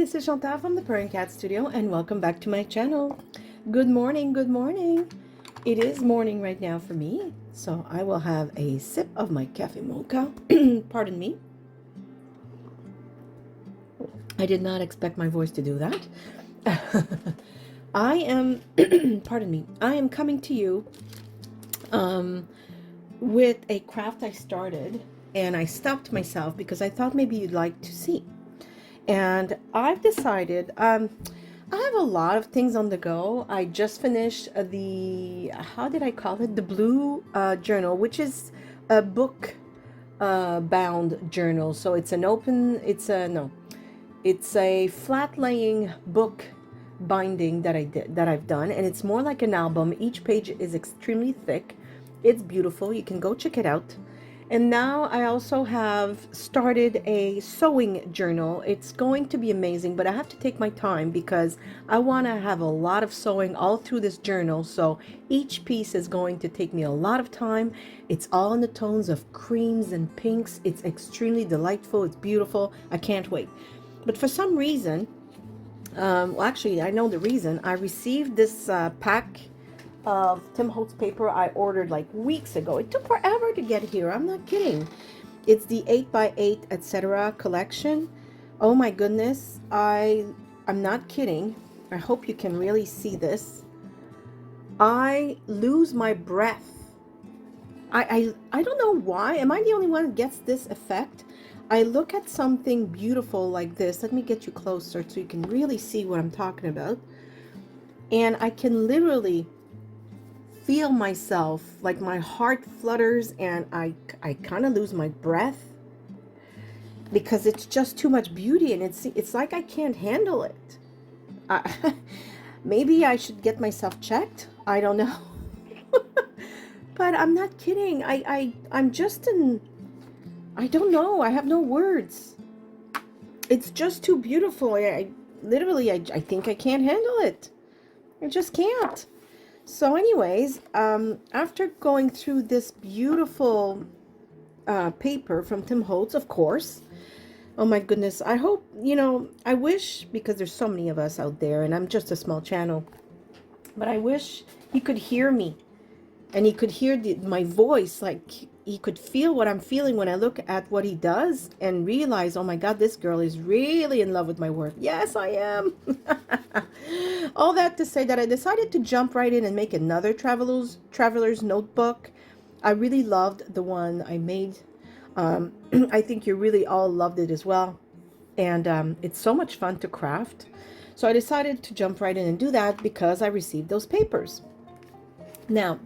this is Chantal from the Purring Cat Studio, and welcome back to my channel. Good morning, good morning. It is morning right now for me, so I will have a sip of my cafe mocha. Pardon me. I did not expect my voice to do that. I am, pardon me, I am coming to you with a craft I started, and I stopped myself because I thought maybe you'd like to see. And I've decided, I have a lot of things on the go. I just finished the, how did I call it? The Blue Journal, which is a book bound journal. So it's an open, it's a flat laying book binding that I've done. And it's more like an album. Each page is extremely thick. It's beautiful. You can go check it out. And now I also have started a sewing journal. It's going to be amazing, but I have to take my time because I want to have a lot of sewing all through this journal. So each piece is going to take me a lot of time. It's all in the tones of creams and pinks. It's extremely delightful. It's beautiful. I can't wait. But for some reason, well, actually, I know the reason. I received this pack of Tim Holtz paper I ordered like weeks ago. It took forever to get here. I'm not kidding. It's the 8x8 etc. collection. Oh my goodness. I'm not kidding. I hope you can really see this. I lose my breath. I don't know why. Am I the only one that gets this effect? I look at something beautiful like this. Let me get you closer so you can really see what I'm talking about. And I can literally feel myself, like my heart flutters, and I kind of lose my breath because it's just too much beauty, and it's like I can't handle it. Maybe I should get myself checked. I don't know. But I'm not kidding. I'm just in, I don't know. I have no words. It's just too beautiful. I literally, I think I can't handle it. I just can't. So anyways, after going through this beautiful paper from Tim Holtz, of course, oh my goodness, I hope, I wish, because there's so many of us out there, and I'm just a small channel, but I wish he could hear me, and he could hear my voice, like he could feel what I'm feeling when I look at what he does and realize, oh my God, this girl is really in love with my work. Yes, I am. All that to say that I decided to jump right in and make another traveler's notebook. I really loved the one I made. I think you really all loved it as well. And it's so much fun to craft. So I decided to jump right in and do that because I received those papers. Now,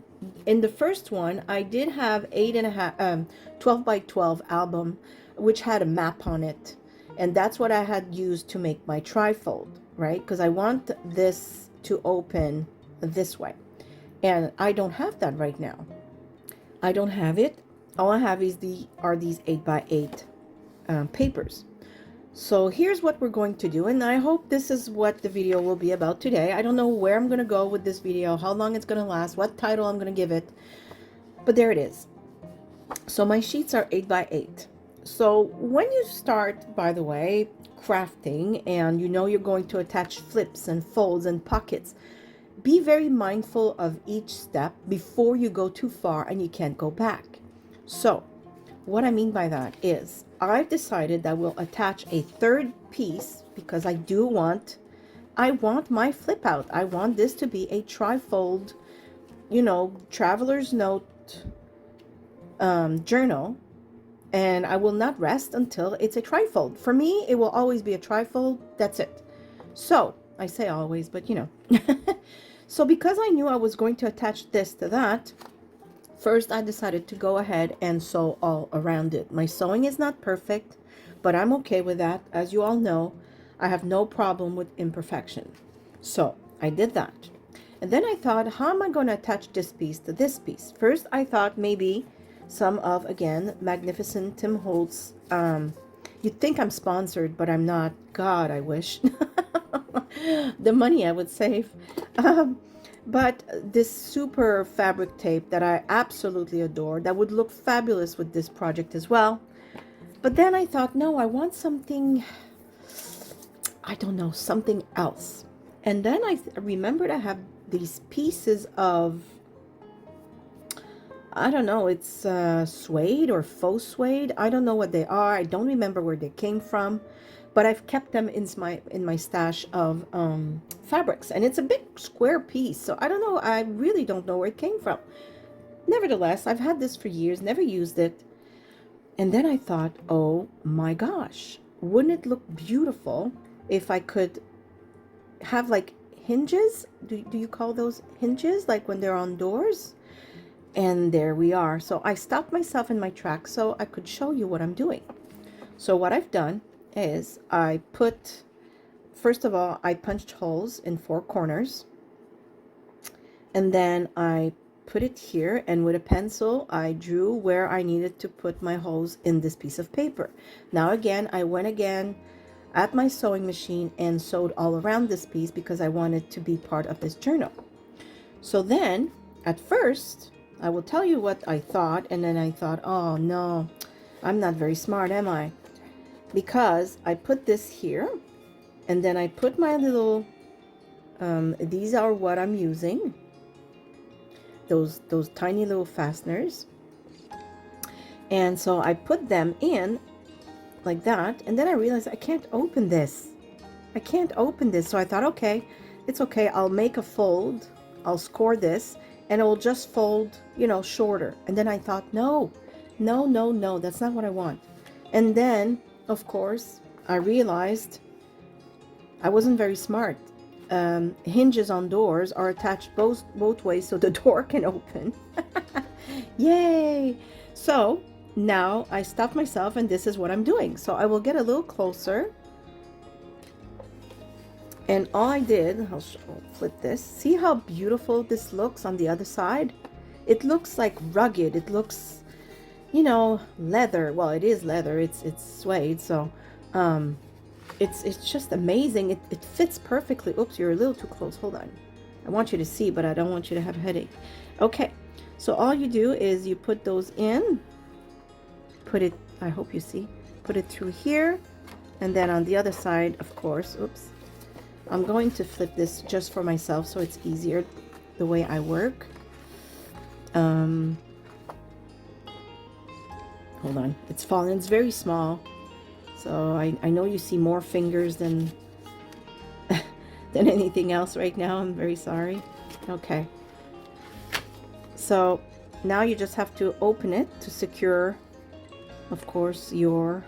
in the first one, I did have 12 by 12 album, which had a map on it. And that's what I had used to make my trifold, right? Because I want this to open this way. And I don't have that right now. I don't have it. All I have is are these 8x8 papers. So here's what we're going to do, and I hope this is what the video will be about today. I don't know where I'm going to go with this video, how long it's going to last, what title I'm going to give it, but there it is. So my sheets are 8x8. So when you start, by the way, crafting, and you're going to attach flips and folds and pockets, be very mindful of each step before you go too far and you can't go back. So what I mean by that is I've decided that we'll attach a third piece because I want my flip out. I want this to be a trifold, traveler's note journal, and I will not rest until it's a trifold. For me, it will always be a trifold. That's it. So I say always, but So because I knew I was going to attach this to that, first, I decided to go ahead and sew all around it. My sewing is not perfect, but I'm okay with that. As you all know, I have no problem with imperfection. So I did that. And then I thought, how am I going to attach this piece to this piece? First, I thought maybe some of, again, Magnificent Tim Holtz. You'd think I'm sponsored, but I'm not. God, I wish. The money I would save. But this super fabric tape that I absolutely adore, that would look fabulous with this project as well. But then I thought, no, I want something I don't know, something else. And then I remembered I have these pieces of, I don't know, it's suede or faux suede. I don't know what they are. I don't remember where they came from, but I've kept them in my stash of fabrics, and it's a big square piece. So I don't know. I really don't know where it came from. Nevertheless, I've had this for years, never used it. And then I thought, oh my gosh, wouldn't it look beautiful if I could have like hinges? Do you call those hinges, like when they're on doors? And there we are. So I stopped myself in my tracks so I could show you what I'm doing. So what I've done is first of all, I punched holes in 4 corners, and then I put it here, and with a pencil I drew where I needed to put my holes in this piece of paper. Now again, I went again at my sewing machine and sewed all around this piece because I wanted to be part of this journal. So then at first, I will tell you what I thought, and then I thought, oh no, I'm not very smart, am I? Because I put this here, and then I put my little, these are what I'm using, those tiny little fasteners. And so I put them in like that, and then I realized I can't open this. I can't open this. So I thought, okay, it's okay. I'll make a fold. I'll score this, and it will just fold, you know, shorter. And then I thought, no, no, no, no, that's not what I want. And then, of course, I realized I wasn't very smart. Hinges on doors are attached both ways so the door can open. Yay! So now I stopped myself, and this is what I'm doing. So I will get a little closer. And all I did, I'll flip this. See how beautiful this looks on the other side? It looks like rugged. It looks, you know, leather. Well, it is leather. It's suede. So it's just amazing. It fits perfectly. Oops, you're a little too close. Hold on. I want you to see, but I don't want you to have a headache. Okay, so all you do is you put those in. Put it, I hope you see, put it through here. And then on the other side, of course, oops. I'm going to flip this just for myself so it's easier the way I work. Hold on, it's falling. It's very small. So I know you see more fingers than than anything else right now. I'm very sorry. Okay. So now you just have to open it to secure, of course, your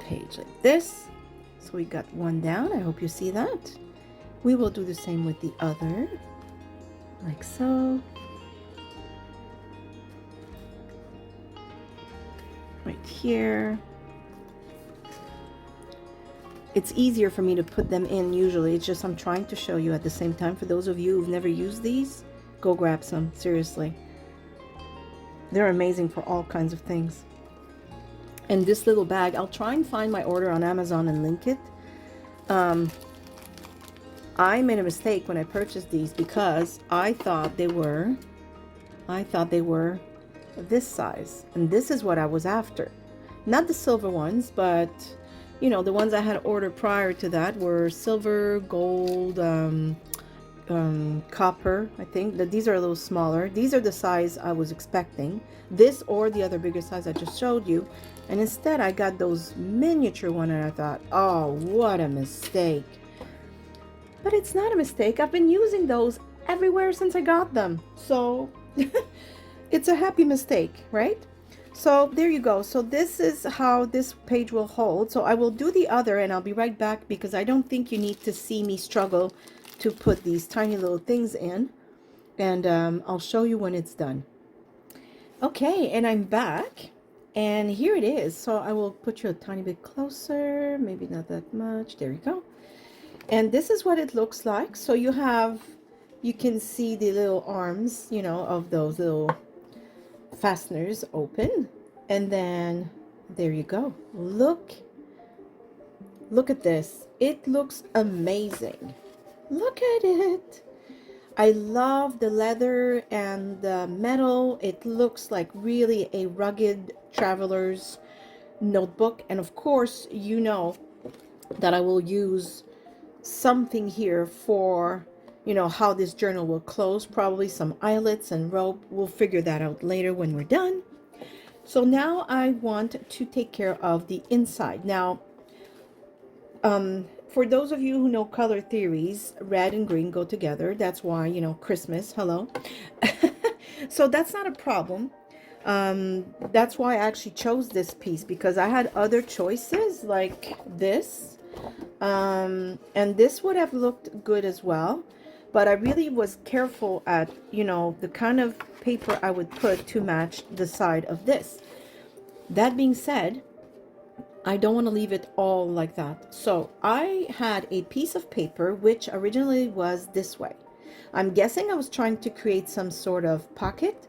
page like this. So we got one down. I hope you see that. We will do the same with the other, like so. Right here. It's easier for me to put them in usually. It's just I'm trying to show you at the same time. For those of you who've never used these, go grab some, seriously. They're amazing for all kinds of things. And this little bag, I'll try and find my order on Amazon and link it. I made a mistake when I purchased these because I thought they were this size, and this is what I was after. Not the silver ones, but you know, the ones I had ordered prior to that were silver, gold, copper. I think that these are a little smaller. These are the size I was expecting, this or the other bigger size I just showed you. And instead I got those miniature one, and I thought, oh, what a mistake. But it's not a mistake. I've been using those everywhere since I got them. So it's a happy mistake, right? So there you go. So this is how this page will hold. So I will do the other, and I'll be right back because I don't think you need to see me struggle to put these tiny little things in. And I'll show you when it's done. Okay, and I'm back. And here it is. So I will put you a tiny bit closer, maybe not that much. There you go. And this is what it looks like. So you can see the little arms, you know, of those little fasteners open. And then there you go. Look at this. It looks amazing. Look at it. I love the leather and the metal. It looks like really a rugged traveler's notebook. And of course, you know, that I will use something here for, you know, how this journal will close, probably some eyelets and rope. We'll figure that out later when we're done. So now I want to take care of the inside. Now, for those of you who know color theories, red and green go together. That's why, you know, Christmas, hello. So that's not a problem. That's why I actually chose this piece, because I had other choices like this. And this would have looked good as well. But I really was careful at, you know, the kind of paper I would put to match the side of this. That being said, I don't want to leave it all like that. So I had a piece of paper which originally was this way. I'm guessing I was trying to create some sort of pocket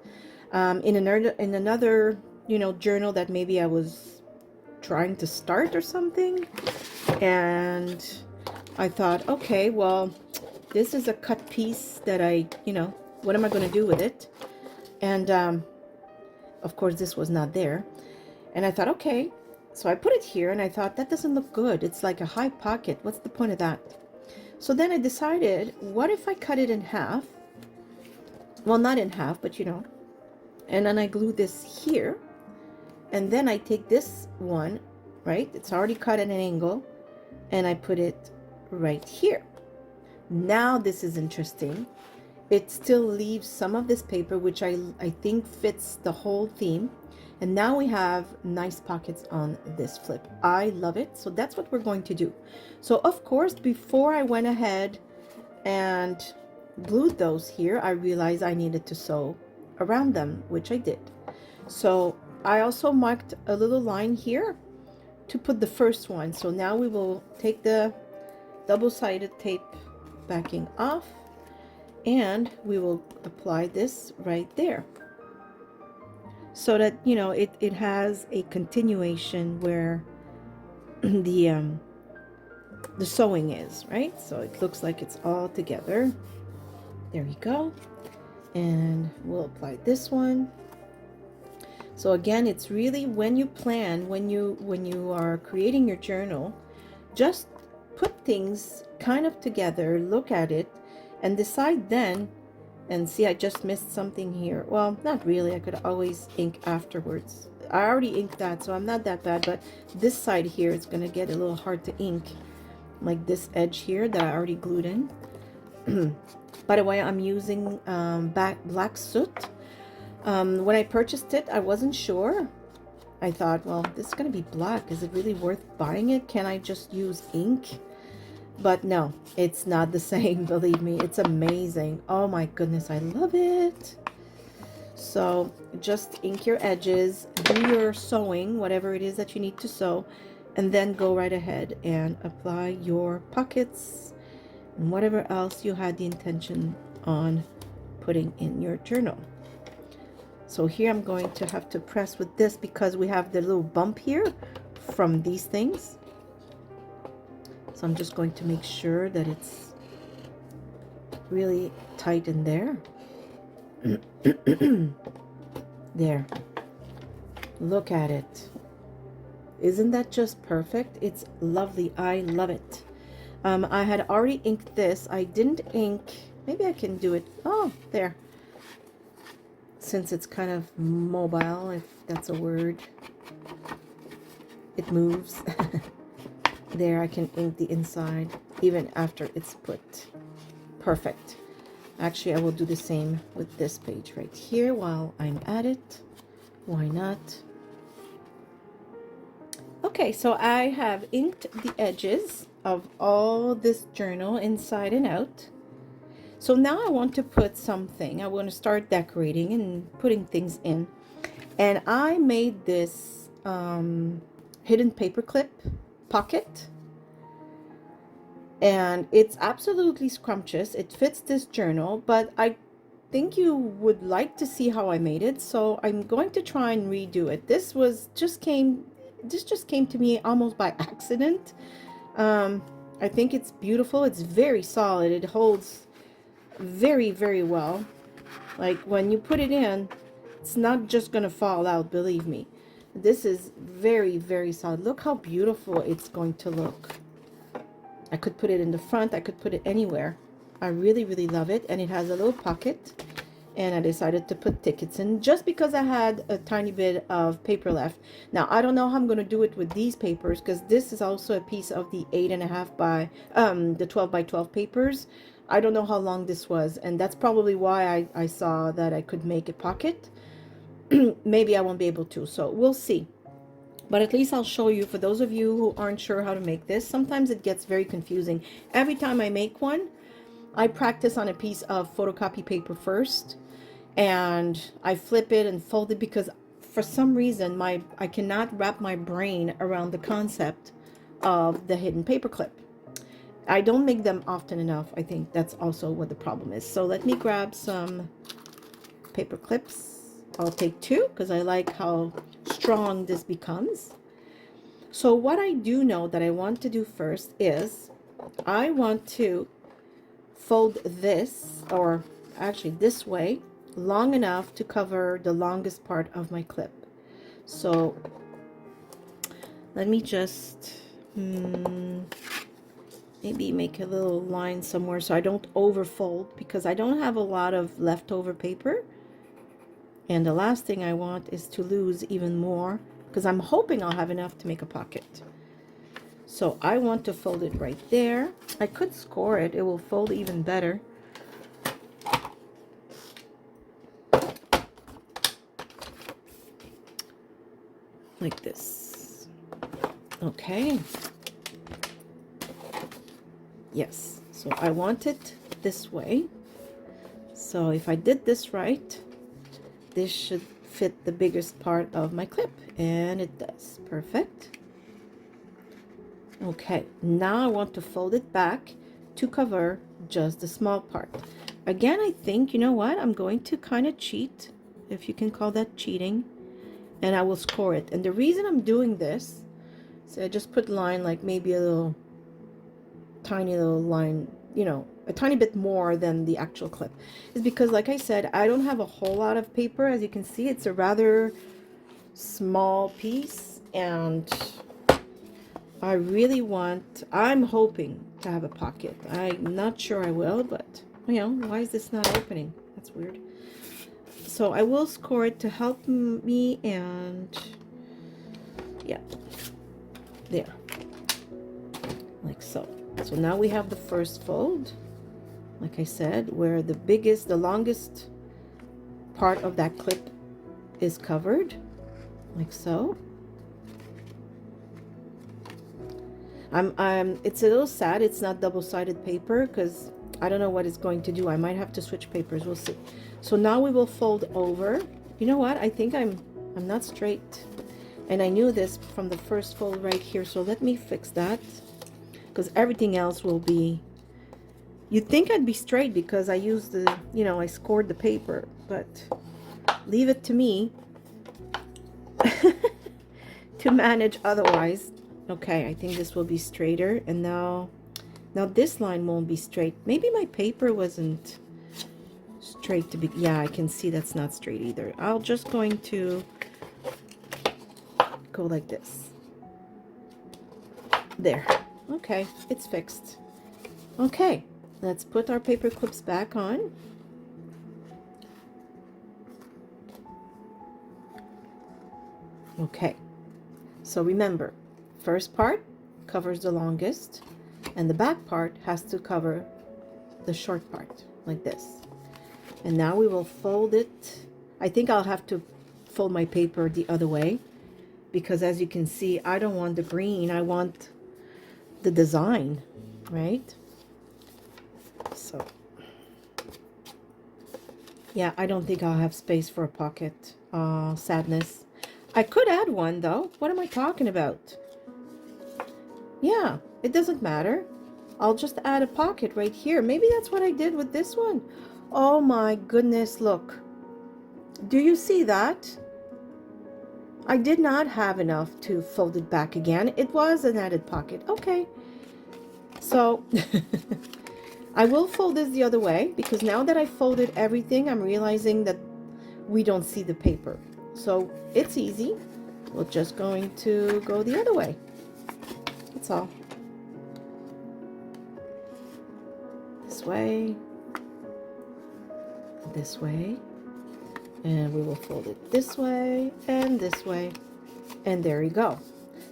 in another, you know, journal that maybe I was trying to start or something. And I thought, okay, well, this is a cut piece that I, you know, what am I going to do with it? And of course, this was not there. And I thought, okay. So I put it here and I thought that doesn't look good. It's like a high pocket. What's the point of that? So then I decided, what if I cut it in half? Well, not in half, but you know. And then I glue this here. And then I take this one, right? It's already cut at an angle. And I put it right here. Now this is interesting. It still leaves some of this paper, which I think fits the whole theme. And now we have nice pockets on this flip. I love it. So that's what we're going to do. So of course, before I went ahead and glued those here, I realized I needed to sew around them, which I did. So I also marked a little line here to put the first one. So now we will take the double-sided tape backing off and we will apply this right there, so that, you know, it has a continuation where the sewing is, right? So it looks like it's all together. There you go. And we'll apply this one. So again, it's really when you plan, when you are creating your journal, just put things kind of together, look at it, and decide then. And see, I just missed something here. Well, not really. I could always ink afterwards. I already inked that, so I'm not that bad. But this side here, it's going to get a little hard to ink. Like this edge here that I already glued in. By the way, I'm using black soot. When I purchased it, I wasn't sure. I thought, well, this is going to be black. Is it really worth buying it? Can I just use ink? But no, it's not the same, believe me. It's amazing. Oh my goodness, I love it. So just ink your edges, do your sewing, whatever it is that you need to sew, and then go right ahead and apply your pockets and whatever else you had the intention on putting in your journal. So here I'm going to have to press with this because we have the little bump here from these things. So I'm just going to make sure that it's really tight in there. There. Look at it. Isn't that just perfect? It's lovely. I love it. I had already inked this. I didn't ink. Maybe I can do it. Oh, there. Since it's kind of mobile, if that's a word. It moves. There, I can ink the inside even after it's put. Perfect. Actually, I will do the same with this page right here while I'm at it. Why not? Okay, so I have inked the edges of all this journal inside and out. So now I want to put something. I want to start decorating and putting things in. And I made this hidden paperclip pocket, and it's absolutely scrumptious. It fits this journal, but I think you would like to see how I made it, so I'm going to try and redo it. This just came to me almost by accident. I think it's beautiful. It's very solid. It holds very, very well. Like when you put it in, it's not just gonna fall out, believe me. This is very, very solid. Look how beautiful it's going to look. I could put it in the front. I could put it anywhere. I really, really love it. And it has a little pocket. And I decided to put tickets in just because I had a tiny bit of paper left. Now, I don't know how I'm going to do it with these papers, because this is also a piece of the 8.5 by, the 12 by 12 papers. I don't know how long this was. And that's probably why I saw that I could make a pocket. Maybe I won't be able to. So we'll see. But at least I'll show you, for those of you who aren't sure how to make this. Sometimes it gets very confusing. Every time I make one, I practice on a piece of photocopy paper first, and I flip it and fold it, because for some reason I cannot wrap my brain around the concept of the hidden paper clip. I don't make them often enough. I think that's also what the problem is. So let me grab some paper clips. I'll take 2 because I like how strong this becomes. So what I do know that I want to do first is I want to fold this, or actually this way, long enough to cover the longest part of my clip. So let me just maybe make a little line somewhere so I don't overfold, because I don't have a lot of leftover paper. And the last thing I want is to lose even more, because I'm hoping I'll have enough to make a pocket. So I want to fold it right there. I could score it. It will fold even better. Like this. Okay. Yes. So I want it this way. So if I did this right, this should fit the biggest part of my clip, and it does. Perfect. Okay, now I want to fold it back to cover just the small part. Again, I think, you know what, I'm going to kind of cheat, if you can call that cheating, and I will score it. And the reason I'm doing this, so I just put line, like maybe a little tiny little line, you know, a tiny bit more than the actual clip, is because, like I said, I don't have a whole lot of paper. As you can see, it's a rather small piece, and I really want, I'm hoping to have a pocket. I'm not sure I will, but, you know, why is this not opening? That's weird. So I will score it to help me, and yeah, there, like so. So now we have the first fold, like I said, where the longest part of that clip is covered, like so. It's a little sad it's not double-sided paper, because I don't know what it's going to do. I might have to switch papers. We'll see. So now we will fold over. You know what? I think I'm not straight, and I knew this from the first fold right here. So let me fix that, because everything else will be. You'd think I'd be straight because I used the, you know, I scored the paper, but leave it to me to manage otherwise. Okay, I think this will be straighter, and now this line won't be straight. Maybe my paper wasn't straight to be. Yeah, I can see that's not straight either. I'll just going to go like this. There. Okay, it's fixed. Okay, let's put our paper clips back on. Okay, so remember, first part covers the longest, and the back part has to cover the short part, like this. And now we will fold it. I think I'll have to fold my paper the other way, because as you can see, I don't want the green, I want the design, right? So yeah, I don't think I'll have space for a pocket. Sadness. I could add one though. What am I talking about? Yeah, it doesn't matter. I'll just add a pocket right here. Maybe that's what I did with this one. Oh my goodness, look. Do you see that? I did not have enough to fold it back again. It was an added pocket. Okay. So I will fold this the other way, because now that I folded everything, I'm realizing that we don't see the paper. So it's easy. We're just going to go the other way. That's all. way, and we will fold it this way and this way, and there you go.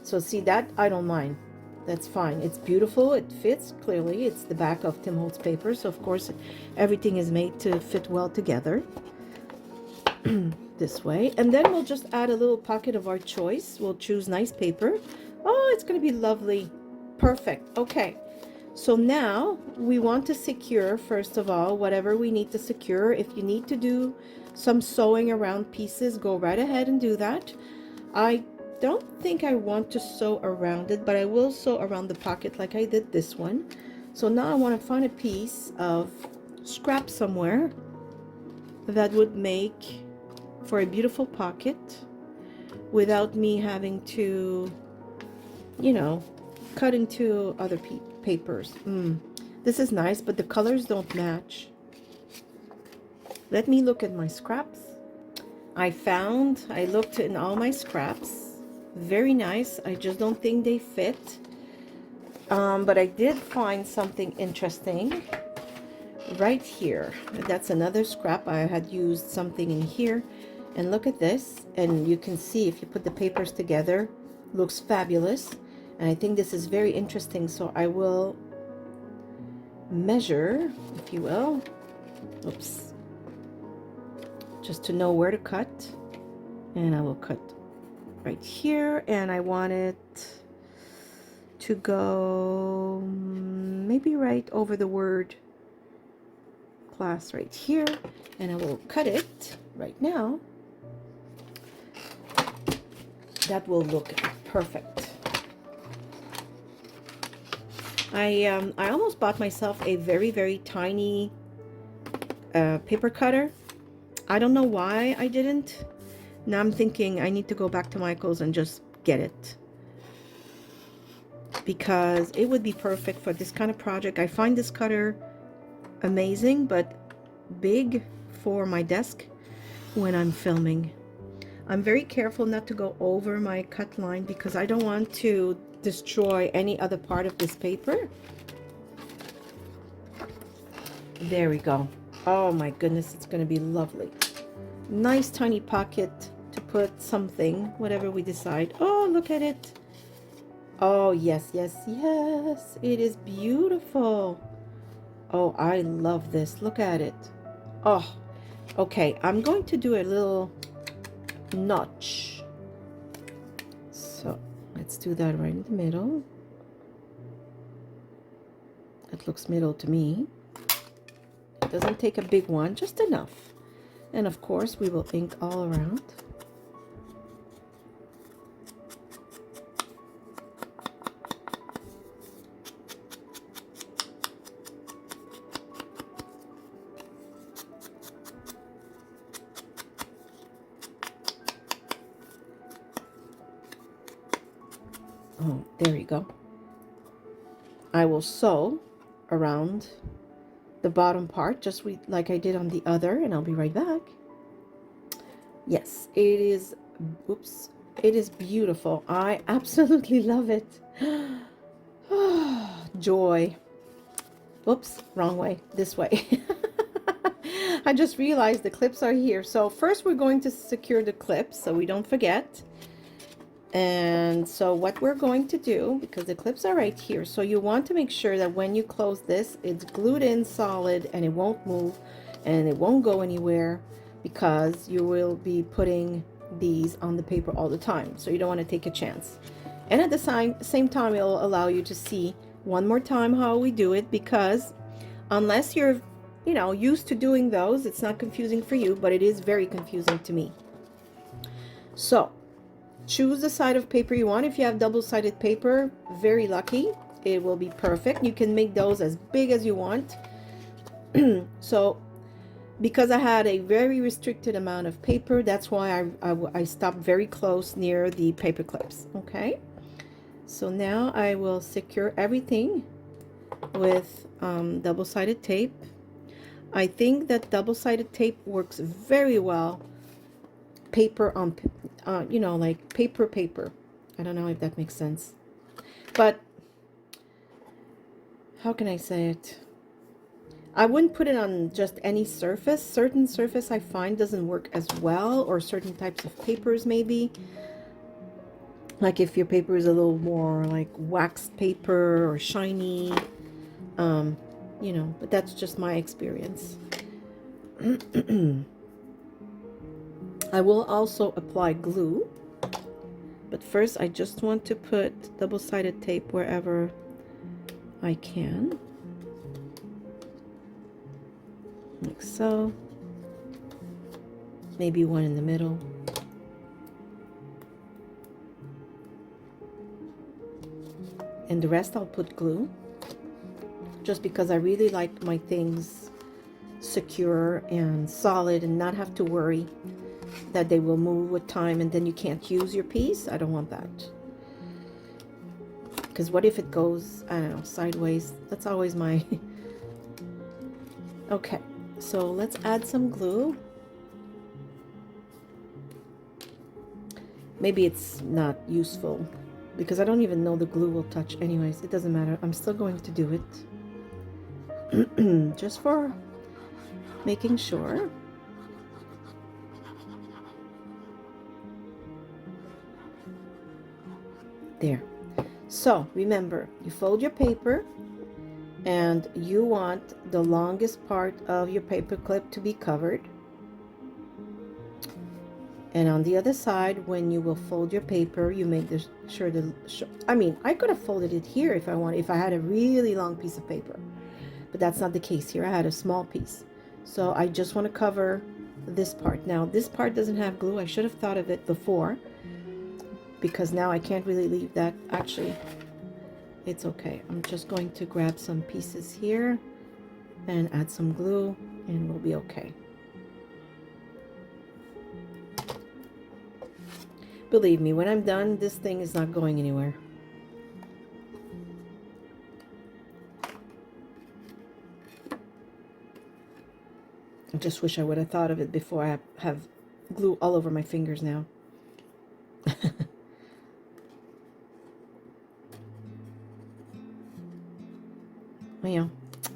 So see that? I don't mind. That's fine. It's beautiful. It fits clearly. It's the back of Tim Holtz paper, so of course everything is made to fit well together. This way, and then we'll just add a little pocket of our choice. We'll choose nice paper. Oh, it's going to be lovely. Perfect. Okay, so now we want to secure, first of all, whatever we need to secure. If you need to do some sewing around pieces, go right ahead and do that. I don't think I want to sew around it, but I will sew around the pocket like I did this one. So now I want to find a piece of scrap somewhere that would make for a beautiful pocket without me having to, you know, cut into other papers. This is nice, but the colors don't match. Let me look at my scraps. I looked in all my scraps. Very nice. I just don't think they fit. But I did find something interesting right here. That's another scrap. I had used something in here, and look at this, and you can see if you put the papers together, looks fabulous. And I think this is very interesting, so I will measure, if you will, oops, just to know where to cut, and I will cut right here, and I want it to go maybe right over the word class right here, and I will cut it right now. That will look perfect. I almost bought myself a very, very tiny paper cutter. I don't know why I didn't. Now I'm thinking I need to go back to Michael's and just get it, because it would be perfect for this kind of project. I find this cutter amazing, but big for my desk when I'm filming. I'm very careful not to go over my cut line because I don't want to destroy any other part of this paper. There we go. Oh my goodness, it's going to be lovely. Nice tiny pocket to put something, whatever we decide. Oh, look at it. Oh, yes, yes, yes. It is beautiful. Oh, I love this. Look at it. Oh, okay. I'm going to do a little notch. So let's do that right in the middle. It looks middle to me. It doesn't take a big one, just enough. And of course, we will ink all around. Oh, there you go. I will sew around the bottom part just like I did on the other, and I'll be right back. Yes, it is, oops, it is beautiful. I absolutely love it. Oh, joy. Oops, wrong way, this way. I just realized the clips are here. So first we're going to secure the clips so we don't forget. And so what we're going to do, because the clips are right here, so you want to make sure that when you close this, it's glued in solid and it won't move and it won't go anywhere, because you will be putting these on the paper all the time. So you don't want to take a chance. And at the same time, it will allow you to see one more time how we do it, because unless you're, you know, used to doing those, it's not confusing for you, but it is very confusing to me. So choose the side of paper you want. If you have double-sided paper, very lucky, it will be perfect. You can make those as big as you want. So because I had a very restricted amount of paper, that's why I stopped very close near the paper clips. Okay, so now I will secure everything with double-sided tape. I think that double-sided tape works very well paper on you know, like paper. I don't know if that makes sense, but how can I say it? I wouldn't put it on just any surface. Certain surface I find doesn't work as well, or certain types of papers maybe. Like if your paper is a little more like waxed paper or shiny, you know, but that's just my experience. I will also apply glue, but first I just want to put double-sided tape wherever I can, like so. Maybe one in the middle. And the rest I'll put glue, just because I really like my things secure and solid and not have to worry that they will move with time and then you can't use your piece. I don't want that. Because what if it goes, I don't know, sideways? That's always my... Okay, so let's add some glue. Maybe it's not useful because I don't even know the glue will touch anyways. It doesn't matter. I'm still going to do it. Just for making sure. There. So remember, you fold your paper and you want the longest part of your paper clip to be covered. And on the other side, when you will fold your paper, you make sure I mean, I could have folded it here if I wanted, if I had a really long piece of paper, but that's not the case here. I had a small piece. So I just want to cover this part. Now, this part doesn't have glue. I should have thought of it before, because now I can't really leave that. Actually, it's okay. I'm just going to grab some pieces here and add some glue and we'll be okay. Believe me, when I'm done, this thing is not going anywhere. I just wish I would have thought of it before. I have glue all over my fingers now. Yeah.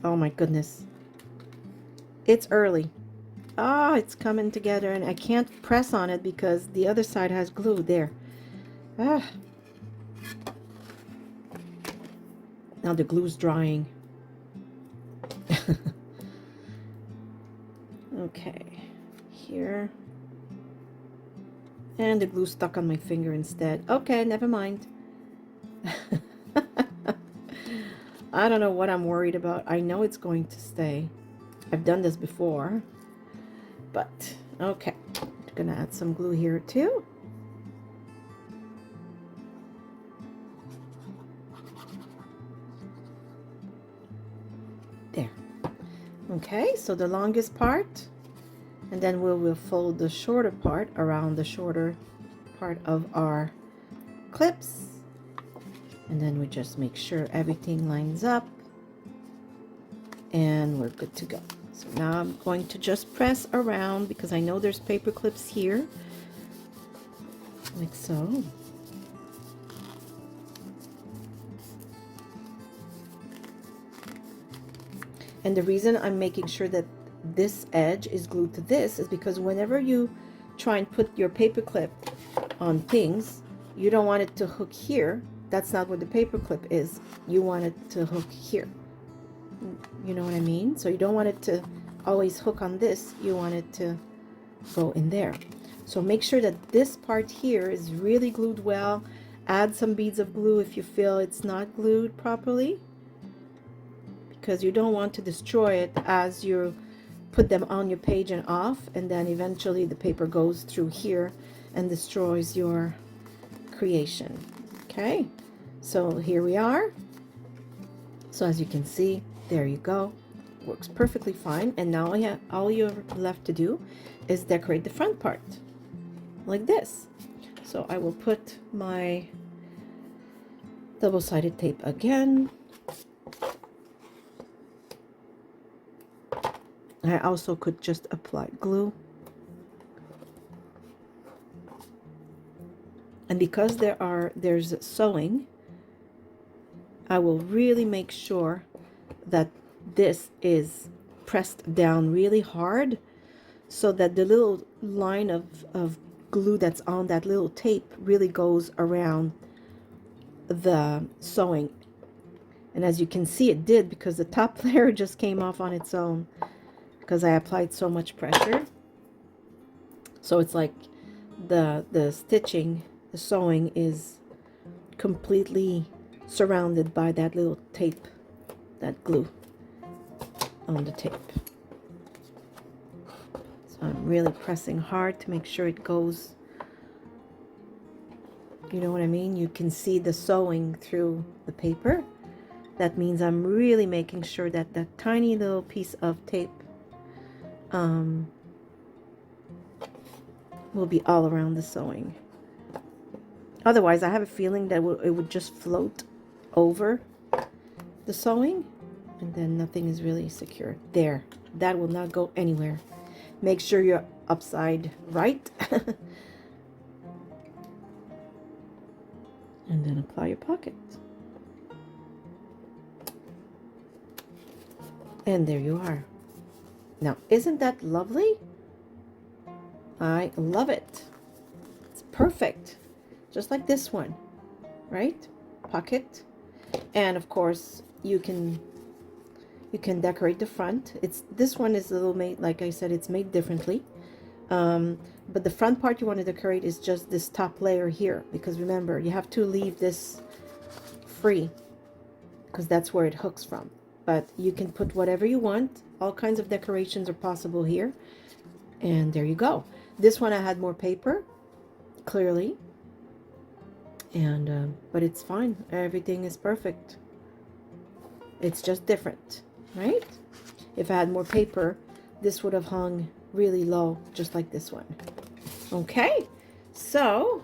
Oh my goodness. It's early. Ah, it's coming together and I can't press on it because the other side has glue there. Ah. Now the glue's drying. Okay, here. And the glue stuck on my finger instead. Okay, never mind. I don't know what I'm worried about. I know it's going to stay. I've done this before. But, okay. I'm gonna add some glue here too. There. Okay, so the longest part, and then we'll fold the shorter part around the shorter part of our clips. And then we just make sure everything lines up and we're good to go. So now I'm going to just press around because I know there's paper clips here, like so. And the reason I'm making sure that this edge is glued to this is because whenever you try and put your paper clip on things, you don't want it to hook here. That's not where the paper clip is. You want it to hook here. You know what I mean? So you don't want it to always hook on this. You want it to go in there. So make sure that this part here is really glued well. Add some beads of glue if you feel it's not glued properly, because you don't want to destroy it as you put them on your page and off, and then eventually the paper goes through here and destroys your creation. Okay, so here we are. So as you can see, there you go. Works perfectly fine. And now all you're left to do is decorate the front part like this. So I will put my double-sided tape again. I also could just apply glue. And because there's sewing, I will really make sure that this is pressed down really hard so that the little line of glue that's on that little tape really goes around the sewing. And as you can see, it did, because the top layer just came off on its own because I applied so much pressure. So it's like the stitching, the sewing is completely surrounded by that little tape, that glue on the tape. So I'm really pressing hard to make sure it goes, you know what I mean? You can see the sewing through the paper. That means I'm really making sure that that tiny little piece of tape will be all around the sewing. Otherwise, I have a feeling that it would just float over the sewing, and then nothing is really secure. There, that will not go anywhere. Make sure you're upside right. And then apply your pocket. And there you are. Now, isn't that lovely? I love it. It's perfect. Just like this one, right? Pocket. And of course, you can decorate the front. This one is a little made, like I said, it's made differently. But the front part you want to decorate is just this top layer here, because remember, you have to leave this free because that's where it hooks from. But you can put whatever you want. All kinds of decorations are possible here. And there you go. This one I had more paper, clearly. And but it's fine. Everything is perfect. It's just different, right? If I had more paper, this would have hung really low, just like this one. Okay, so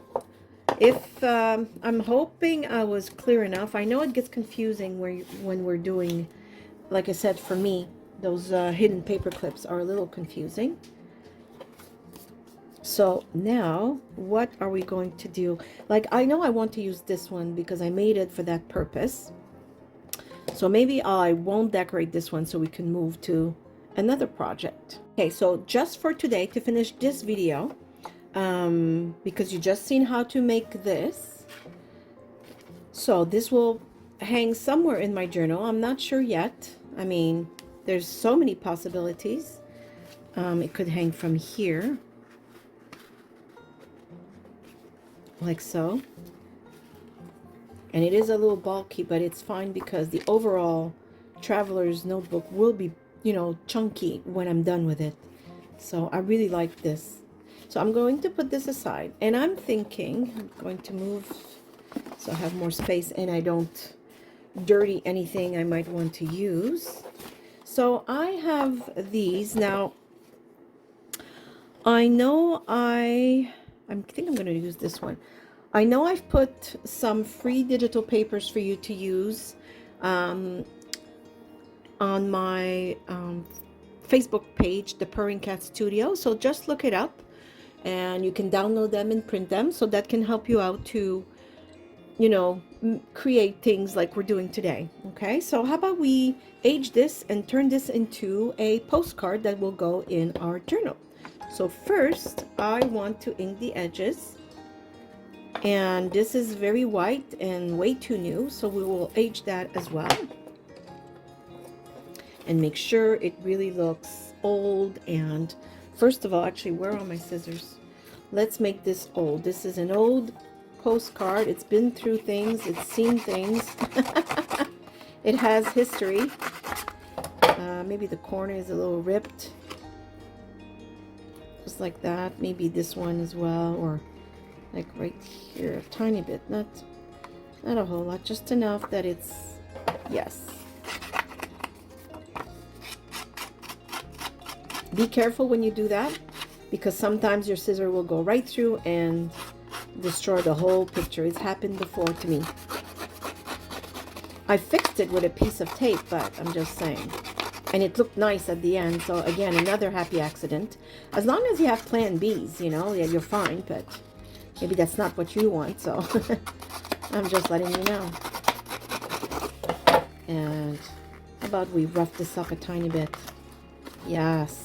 if I'm hoping I was clear enough. I know it gets confusing when we're doing, like I said, for me, those hidden paper clips are a little confusing. So now, what are we going to do? Like, I know I want to use this one because I made it for that purpose. So maybe I won't decorate this one so we can move to another project. Okay, so just for today, to finish this video, because you just seen how to make this. So this will hang somewhere in my journal. I'm not sure yet. I mean, there's so many possibilities. It could hang from here, like so. And it is a little bulky, but it's fine because the overall traveler's notebook will be, you know, chunky when I'm done with it. So I really like this. So I'm going to put this aside, and I'm thinking I'm going to move so I have more space and I don't dirty anything I might want to use. So I have these now. I know I think I'm going to use this one. I know I've put some free digital papers for you to use on my Facebook page, the Purring Cat Studio. So just look it up and you can download them and print them. So that can help you out to, you know, create things like we're doing today. Okay, so how about we age this and turn this into a postcard that will go in our journal. So first, I want to ink the edges. And this is very white and way too new, so we will age that as well. And make sure it really looks old. And first of all, actually, where are my scissors? Let's make this old. This is an old postcard. It's been through things. It's seen things. It has history. Maybe the corner is a little ripped. Just like that. Maybe this one as well, or like right here, a tiny bit. Not a whole lot, just enough that it's, yes. Be careful when you do that, because sometimes your scissor will go right through and destroy the whole picture. It's happened before to me. I fixed it with a piece of tape, but I'm just saying. And it looked nice at the end. So again, another happy accident. As long as you have plan Bs, you know, yeah, you're fine, but maybe that's not what you want, so I'm just letting you know. And how about we rough this up a tiny bit? Yes.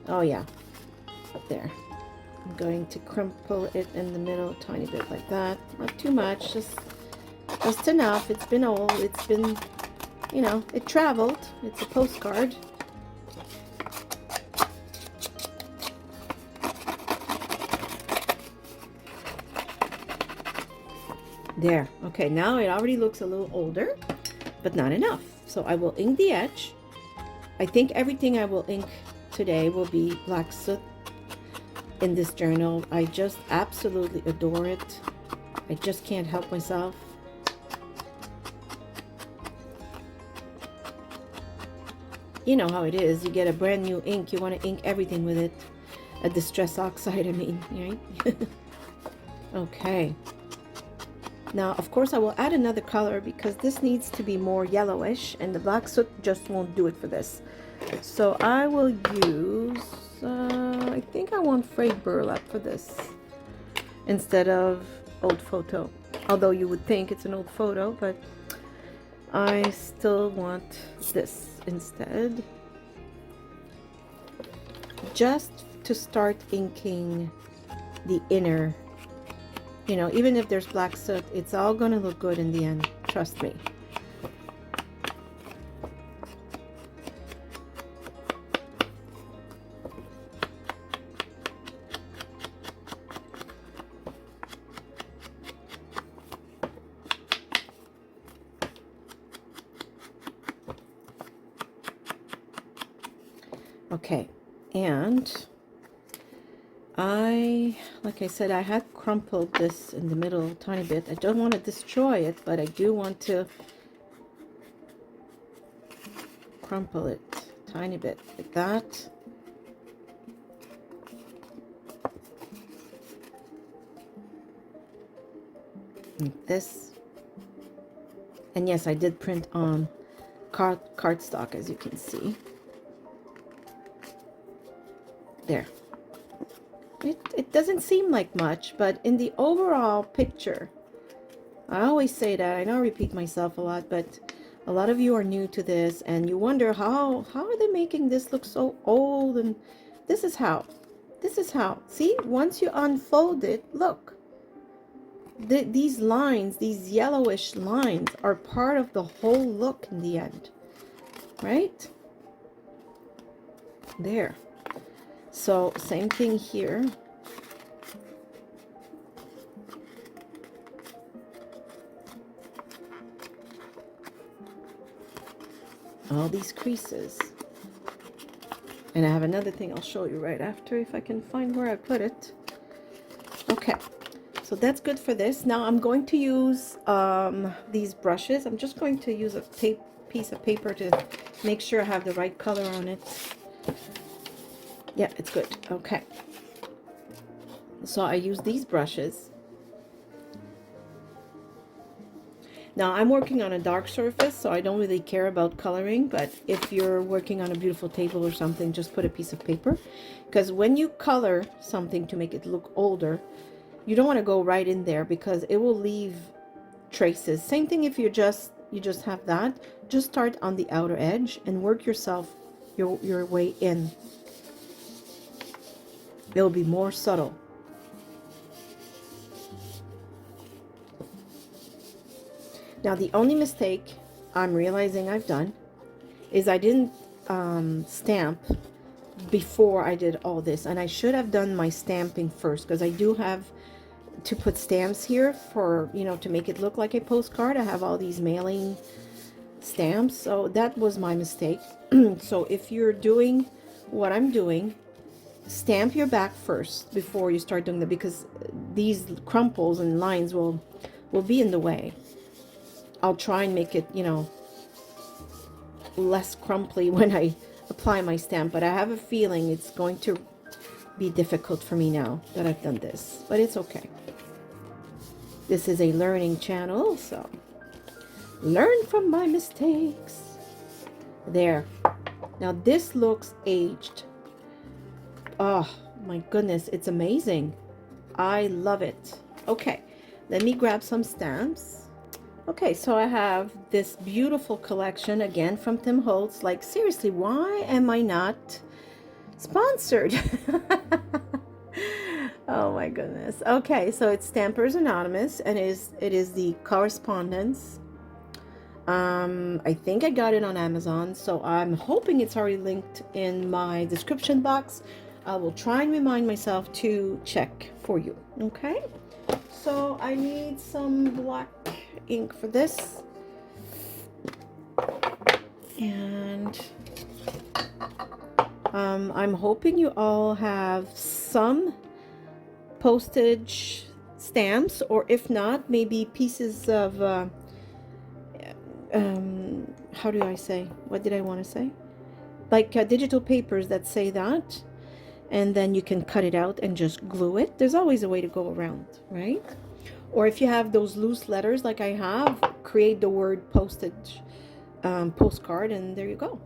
Oh yeah. Up there. I'm going to crumple it in the middle a tiny bit like that. Not too much, just enough. It's been old. It's been, you know, it traveled. It's a postcard. There. Okay, now it already looks a little older, but not enough. So I will ink the edge. I think everything I will ink today will be black soot in this journal. I just absolutely adore it. I just can't help myself. You know how it is. You get a brand new ink, you want to ink everything with it. A distress oxide, I mean, right? Okay. Now, of course, I will add another color because this needs to be more yellowish, and the black soot just won't do it for this. So I will use, I think I want frayed burlap for this instead of old photo. Although you would think it's an old photo, but I still want this instead. Just to start inking the inner. You know, even if there's black soot, it's all gonna look good in the end. Trust me. Okay, and like I said, I had crumpled this in the middle a tiny bit. I don't want to destroy it, but I do want to crumple it a tiny bit like that. Like this. And yes, I did print on cardstock, as you can see. There. It doesn't seem like much, but in the overall picture, I always say that, I know I repeat myself a lot, but a lot of you are new to this and you wonder how are they making this look so old, and this is how. See, once you unfold it, look. These lines, these yellowish lines are part of the whole look in the end, right? There. So same thing here. All these creases. And I have another thing I'll show you right after if I can find where I put it. Okay, so that's good for this. Now I'm going to use these brushes. I'm just going to use a piece of paper to make sure I have the right color on it. Yeah, it's good. Okay. So I use these brushes. Now I'm working on a dark surface, so I don't really care about coloring, but if you're working on a beautiful table or something, just put a piece of paper. Because when you color something to make it look older, you don't want to go right in there because it will leave traces. Same thing if you just have that. Just start on the outer edge and work your way in. It'll be more subtle. Now the only mistake I'm realizing I've done is I didn't stamp before I did all this, and I should have done my stamping first because I do have to put stamps here for, you know, to make it look like a postcard. I have all these mailing stamps, so that was my mistake. So if you're doing what I'm doing, stamp your back first before you start doing that, because these crumples and lines will be in the way. I'll try and make it, you know, less crumply when I apply my stamp, but I have a feeling it's going to be difficult for me now that I've done this, but it's okay. This is a learning channel, so learn from my mistakes. There. Now this looks aged. Oh my goodness, it's amazing. I love it. Okay, let me grab some stamps. Okay, so I have this beautiful collection again from Tim Holtz. Like, seriously, why am I not sponsored? Oh my goodness. Okay, so it's Stampers Anonymous, and it is the correspondence. I think I got it on Amazon, so I'm hoping it's already linked in my description box. I will try and remind myself to check for you. Okay, so I need some black ink for this, and I'm hoping you all have some postage stamps, or if not, maybe pieces of how do I say, what did I want to say, like digital papers that say that, and then you can cut it out and just glue it. There's always a way to go around, right? Or if you have those loose letters like I have, create the word postage postcard, and there you go.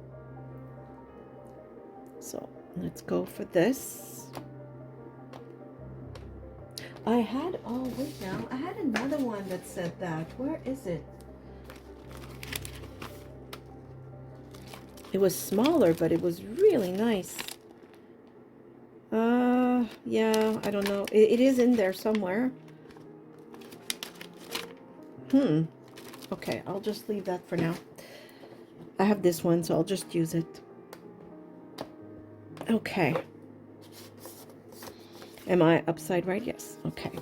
So let's go for this. I had, oh wait now, I had another one that said that. Where is it? It was smaller, but it was really nice. Yeah, I don't know. It is in there somewhere. Okay, I'll just leave that for now. I have this one, so I'll just use it. Okay. Am I upside right? Yes. Okay.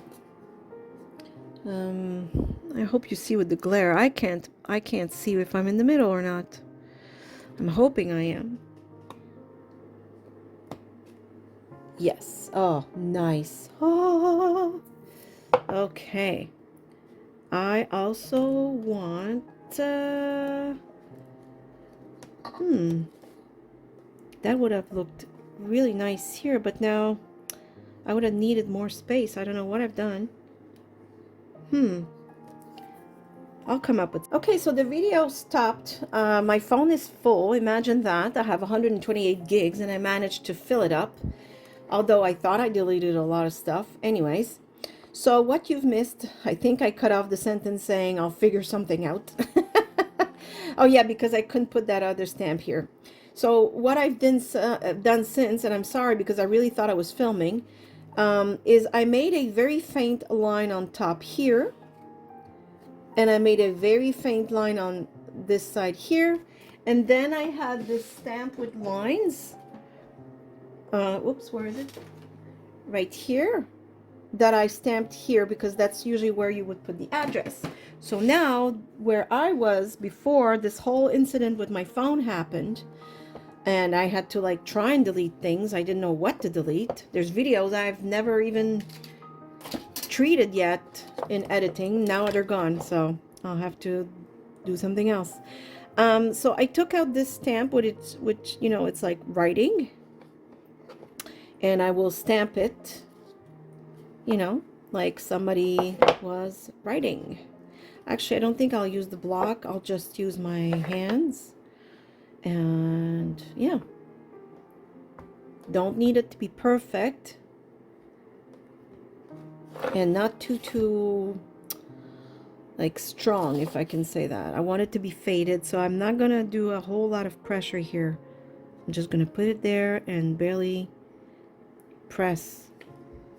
I hope you see with the glare. I can't see if I'm in the middle or not. I'm hoping I am. Yes. Oh, nice. Oh. Okay. I also want that would have looked really nice here, but now I would have needed more space. I don't know what I've done. I'll come up with. Okay, so the video stopped. My phone is full. Imagine that. I have 128 gigs and I managed to fill it up, although I thought I deleted a lot of stuff. Anyways, so what you've missed, I think I cut off the sentence saying I'll figure something out. Oh yeah, because I couldn't put that other stamp here. So what I've done since, and I'm sorry because I really thought I was filming, is I made a very faint line on top here, and I made a very faint line on this side here, and then I had this stamp with lines. Oops, where is it? Right here, that I stamped here because that's usually where you would put the address. So now where I was before this whole incident with my phone happened, and I had to like try and delete things, I didn't know what to delete. There's videos I've never even treated yet in editing. Now they're gone, so I'll have to do something else. So I took out this stamp which you know, it's like writing, and I will stamp it, you know, like somebody was writing. Actually, I don't think I'll use the block. I'll just use my hands. And yeah, don't need it to be perfect, and not too like strong, if I can say that. I want it to be faded, so I'm not gonna do a whole lot of pressure here. I'm just gonna put it there and barely press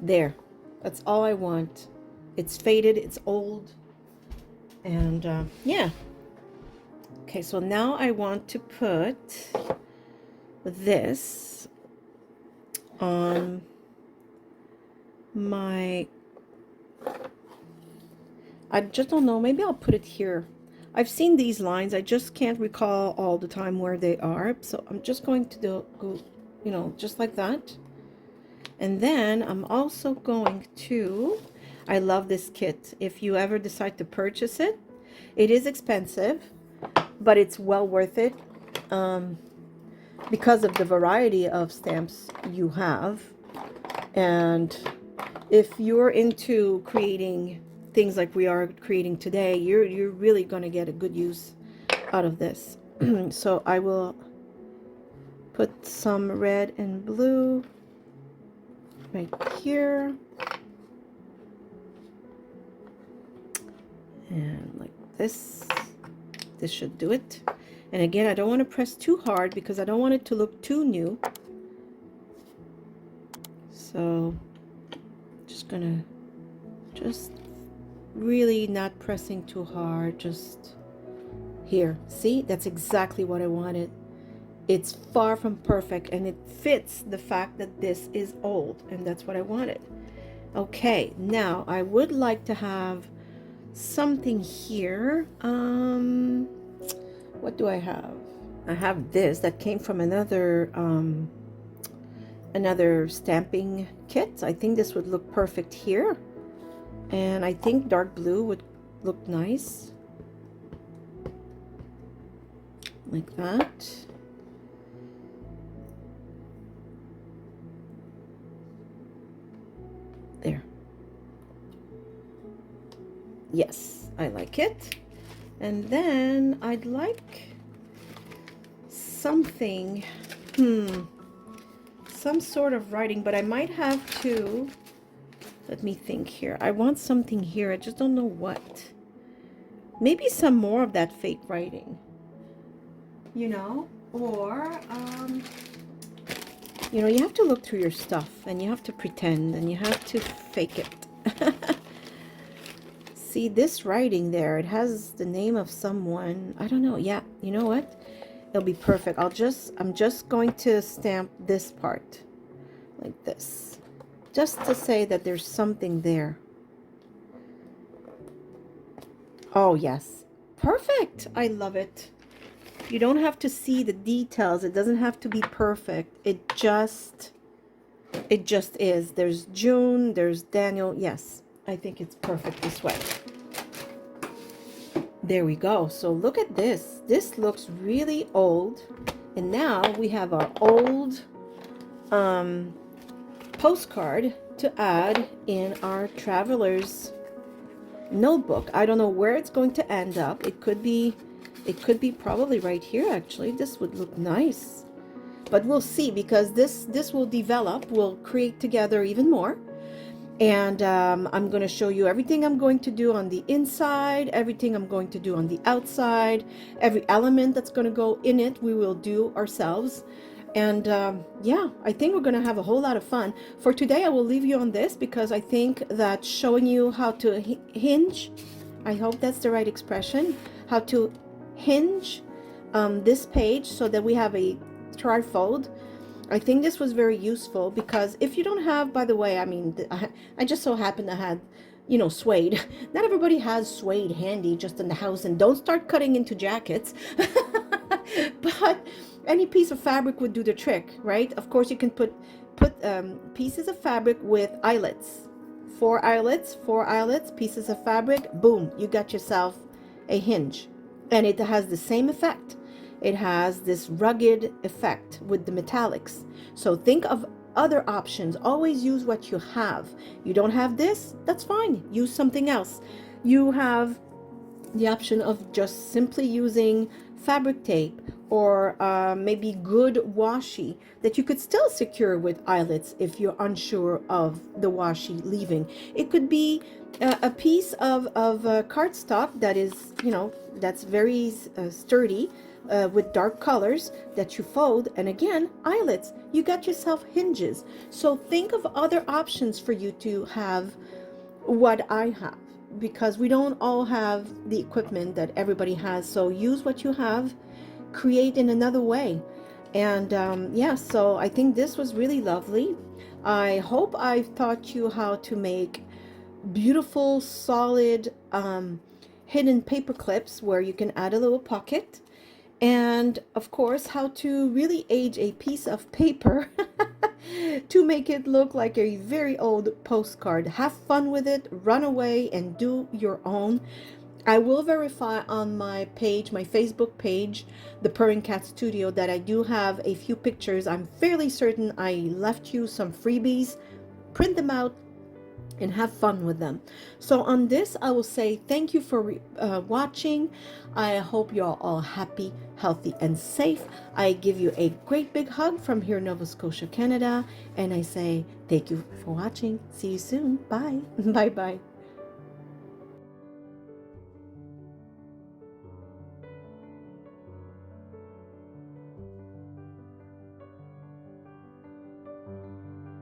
there. That's all I want. It's faded, it's old, and yeah. Okay, so now I want to put this on my, I just don't know, maybe I'll put it here. I've seen these lines, I just can't recall all the time where they are, so I'm just going to go, you know, just like that. And then I'm also going to, I love this kit. If you ever decide to purchase it, it is expensive, but it's well worth it because of the variety of stamps you have. And if you're into creating things like we are creating today, you're really going to get a good use out of this. So I will put some red and blue right here, and like this. This should do it. And again, I don't want to press too hard because I don't want it to look too new. So just gonna really not pressing too hard, just here. See, that's exactly what I wanted. It's far from perfect, and it fits the fact that this is old, and that's what I wanted. Okay, now I would like to have something here. What do I have? I have this that came from another stamping kit. I think this would look perfect here, and I think dark blue would look nice, like that. There. Yes, I like it. And then I'd like something, some sort of writing, but I might have to, let me think here. I want something here, I just don't know what. Maybe some more of that fake writing, you know, or, you know, you have to look through your stuff, and you have to pretend, and you have to fake it. See this writing there, it has the name of someone. I don't know. Yeah, you know what? It'll be perfect. I'm just going to stamp this part like this, just to say that there's something there. Oh yes, perfect. I love it. You don't have to see the details. It doesn't have to be perfect. It just is. There's June, there's Daniel. Yes, I think it's perfect this way. There we go. So look at this. This looks really old. And now we have our old postcard to add in our traveler's notebook. I don't know where it's going to end up. It could be probably right here, actually. This would look nice. But we'll see, because this will develop. We'll create together even more. And I'm going to show you everything I'm going to do on the inside, everything I'm going to do on the outside, every element that's going to go in it, we will do ourselves. And yeah, I think we're going to have a whole lot of fun. For today, I will leave you on this, because I think that showing you how to hinge, I hope that's the right expression, how to hinge this page so that we have a trifold. I think this was very useful, because if you don't have, by the way, I mean, I just so happen to have, you know, suede. Not everybody has suede handy just in the house, and don't start cutting into jackets. But any piece of fabric would do the trick, right? Of course, you can put pieces of fabric with eyelets. 4 eyelets, pieces of fabric, boom, you got yourself a hinge. And it has the same effect. It has this rugged effect with the metallics. So think of other options. Always use what you have. You don't have this, that's fine. Use something else. You have the option of just simply using fabric tape, or maybe good washi that you could still secure with eyelets if you're unsure of the washi leaving. It could be a piece of cardstock that is, you know, that's very sturdy, with dark colors that you fold, and again, eyelets. You got yourself hinges. So think of other options for you to have what I have, because we don't all have the equipment that everybody has. So use what you have, create in another way. And yeah, so I think this was really lovely. I hope I've taught you how to make beautiful, solid, hidden paper clips where you can add a little pocket. And of course, how to really age a piece of paper to make it look like a very old postcard. Have fun with it, run away and do your own. I will verify on my page, my Facebook page, the Purring Cat Studio, that I do have a few pictures. I'm fairly certain I left you some freebies. Print them out and have fun with them. So on this, I will say thank you for watching. I hope you're all happy, healthy, and safe. I give you a great big hug from here in Nova Scotia, Canada, and I say thank you for watching. See you soon. Bye. Bye-bye.